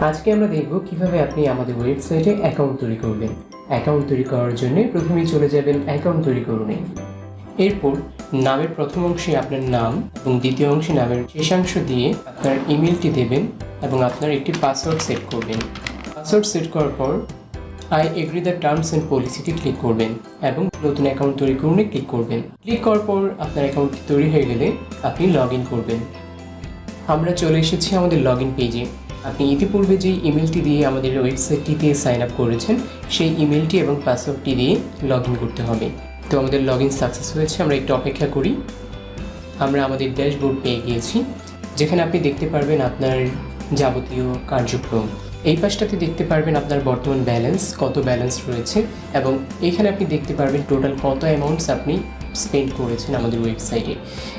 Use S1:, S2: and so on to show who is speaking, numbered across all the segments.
S1: আজকে আমরা দেখব কিভাবে আপনি আমাদের ওয়েবসাইটে অ্যাকাউন্ট তৈরি করবেন। অ্যাকাউন্ট তৈরি করার জন্য প্রথমেই চলে যাবেন অ্যাকাউন্ট তৈরি করুন। এরপর নামের প্রথম অংশে আপনার নাম এবং দ্বিতীয় অংশে নামের শেষাংশ দিয়ে আপনার ইমেলটি দেবেন এবং আপনার একটি পাসওয়ার্ড সেট করবেন। পাসওয়ার্ড সেট করার পর I agree the terms and পলিসিতে ক্লিক করবেন এবং নতুন অ্যাকাউন্ট তৈরি করুন ক্লিক করবেন। ক্লিক করার পর আপনার অ্যাকাউন্টটি তৈরি হয়ে গেলে আপনি লগ ইন করবেন। আমরা চলে এসেছি আমাদের লগ ইন পেজে। আপনি ইতিপূর্বে যে ইমেলটি দিয়ে আমাদের ওয়েবসাইটটিতে সাইন আপ করেছেন সেই ইমেলটি এবং পাসওয়ার্ডটি দিয়ে লগ ইন করতে হবে। তো আমাদের লগ ইন সাকসেস হয়েছে। আমরা একটু অপেক্ষা করি। আমরা আমাদের ড্যাশবোর্ড পেয়ে গিয়েছি, যেখানে আপনি দেখতে পারবেন আপনার যাবতীয় কার্যক্রম। এই পাশটাতে দেখতে পারবেন আপনার বর্তমান ব্যালেন্স, কত ব্যালেন্স রয়েছে, এবং এইখানে আপনি দেখতে পারবেন টোটাল কত অ্যামাউন্টস আপনি স্পেন্ড করেছেন আমাদের ওয়েবসাইটে,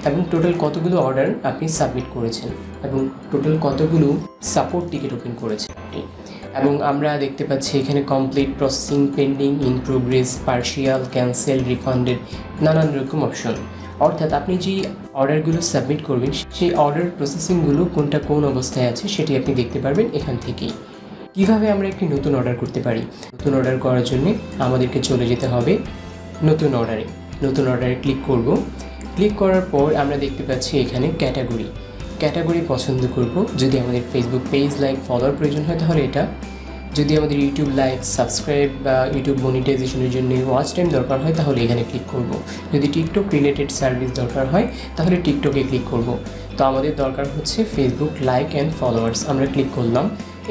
S1: এবং টোটাল কতগুলো অর্ডার আপনি সাবমিট করেছেন, এবং টোটাল কতগুলো সাপোর্ট টিকিট ওপেন করেছেন আপনি। এবং আমরা দেখতে পাচ্ছি এখানে complete, processing, pending, in progress, partial, cancel, refunded, নানান রকম অপশন। অর্থাৎ আপনি যে অর্ডারগুলো সাবমিট করবেন সেই অর্ডার প্রসেসিংগুলো কোনটা কোন অবস্থায় আছে সেটি আপনি দেখতে পারবেন এখান থেকেই। কীভাবে আমরা একটি নতুন অর্ডার করতে পারি? নতুন অর্ডার করার জন্য আমাদেরকে চলে যেতে হবে নতুন অর্ডারে। নতুন অর্ডারে ক্লিক করব। ক্লিক করার পর আমরা দেখতে পাচ্ছি এখানে ক্যাটাগরি পছন্দ করব। যদি আমাদের ফেসবুক পেজ লাইক ফলোয়ার প্রয়োজন হয় তাহলে এটা, যদি আমাদের ইউটিউব লাইক, সাবস্ক্রাইব বা ইউটিউব মনিটাইজেশনের জন্য ওয়াচ টাইম দরকার হয় তাহলে এখানে ক্লিক করব। যদি টিকটক রিলেটেড সার্ভিস দরকার হয় তাহলে টিকটকে ক্লিক করব। তো আমাদের দরকার হচ্ছে ফেসবুক লাইক অ্যান্ড ফলোয়ার্স। আমরা ক্লিক করলাম।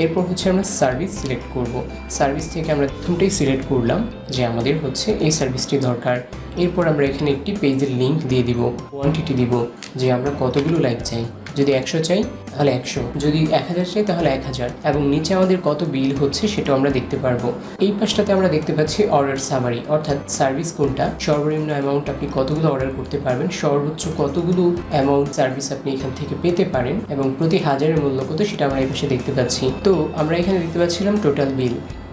S1: এরপর হচ্ছে আমরা সার্ভিস সিলেক্ট করব। সার্ভিস থেকে আমরা প্রথমটাই সিলেক্ট করলাম যে আমাদের হচ্ছে এই সার্ভিসটি দরকার। এরপর আমরা এখানে একটি পেজের লিঙ্ক দিয়ে দিব, কোয়ান্টিটি দিব যে আমরা কতগুলো লাইক চাই। যদি 100 চাই তাহলে 100, যদি 1000 চাই তাহলে 1000, এবং নিচে আমাদের কত বিল হচ্ছে সেটাও আমরা দেখতে পারবো। এই পাশটাতে আমরা দেখতে পাচ্ছি অর্ডার সামারি, অর্থাৎ সার্ভিস কোনটা, সর্বনিম্ন অ্যামাউন্ট আপনি কতগুলো অর্ডার করতে পারবেন, সর্বোচ্চ কতগুলো অ্যামাউন্ট সার্ভিস আপনি এখান থেকে পেতে পারেন, এবং প্রতি হাজারের মূল্য কত সেটা আমরা এই পাশে দেখতে পাচ্ছি। তো আমরা এখানে দেখতে পাচ্ছিলাম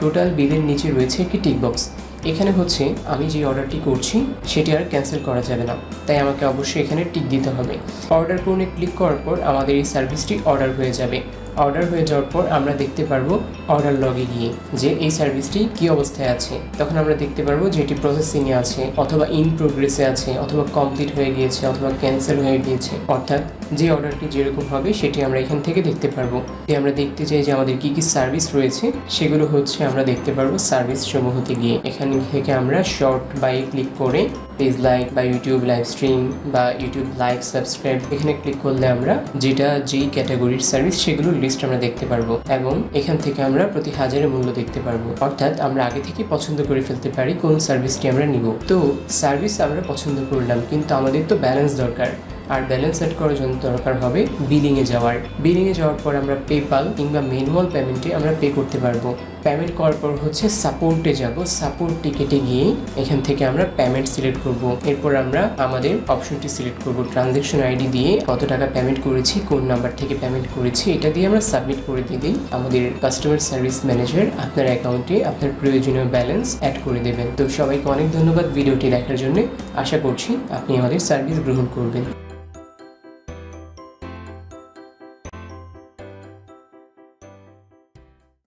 S1: টোটাল বিলের নিচে রয়েছে একটি টিক বক্স। এখানে হচ্ছে আমি যে অর্ডারটি করছি সেটি আর ক্যান্সেল করা যাবে না, তাই আমাকে অবশ্যই এখানে টিক দিতে হবে। অর্ডার করুন ক্লিক করার পর আমাদের এই সার্ভিসটি অর্ডার হয়ে যাবে। অর্ডার হয়ে যাওয়ার পর আমরা দেখতে পারবো অর্ডার লগে গিয়ে যে এই সার্ভিসটি কী অবস্থায় আছে। তখন আমরা দেখতে পারবো যে এটি প্রসেসিংয়ে আছে, অথবা ইন প্রোগ্রেসে আছে, অথবা কমপ্লিট হয়ে গিয়েছে, অথবা ক্যান্সেল হয়ে গিয়েছে। অর্থাৎ যে অর্ডারটি যেরকম হবে সেটি আমরা এখান থেকে দেখতে পারবো। আমরা দেখতে চাই যে আমাদের কী কী সার্ভিস রয়েছে, সেগুলো হচ্ছে আমরা দেখতে পারবো সার্ভিস সমূহতে গিয়ে। এখান থেকে আমরা শর্ট বাই ক্লিক করে পেজ লাইক বা ইউটিউব লাইভ স্ট্রিম বা ইউটিউব লাইক, সাবস্ক্রাইব এখানে ক্লিক করলে আমরা যেই ক্যাটাগরির সার্ভিস সেগুলো লিস্ট আমরা দেখতে পারবো, এবং এখান থেকে আমরা প্রতি হাজারের মূল্য দেখতে পারবো। অর্থাৎ আমরা আগে থেকে পছন্দ করে ফেলতে পারি কোন সার্ভিসটি আমরা নিব। তো সার্ভিস আমরা পছন্দ করলাম, কিন্তু আমাদের তো ব্যালেন্স দরকার, আর ব্যালেন্স সেট করার জন্য দরকার হবে বিলিংয়ে যাওয়ার পর আমরা পেপাল কিংবা ম্যানুয়াল পেমেন্টে আমরা পে করতে পারবো। পেমেন্ট করার পর হচ্ছে সাপোর্টে যাব। সাপোর্ট টিকেটে গিয়ে এখান থেকে আমরা পেমেন্ট সিলেক্ট করব। এরপর আমরা আমাদের অপশনটি সিলেক্ট করব, ট্রানজ্যাকশন আইডি দিয়ে কত টাকা পেমেন্ট করেছি, কোন নাম্বার থেকে পেমেন্ট করেছি, এটা দিয়ে আমরা সাবমিট করে দিলেই আমাদের কাস্টমার সার্ভিস ম্যানেজার আপনার অ্যাকাউন্টে আপনার প্রয়োজনীয় ব্যালেন্স অ্যাড করে দেবেন। তো সবাইকে অনেক ধন্যবাদ ভিডিওটি দেখার জন্য। আশা করছি আপনি আমাদের সার্ভিস গ্রহণ করবেন।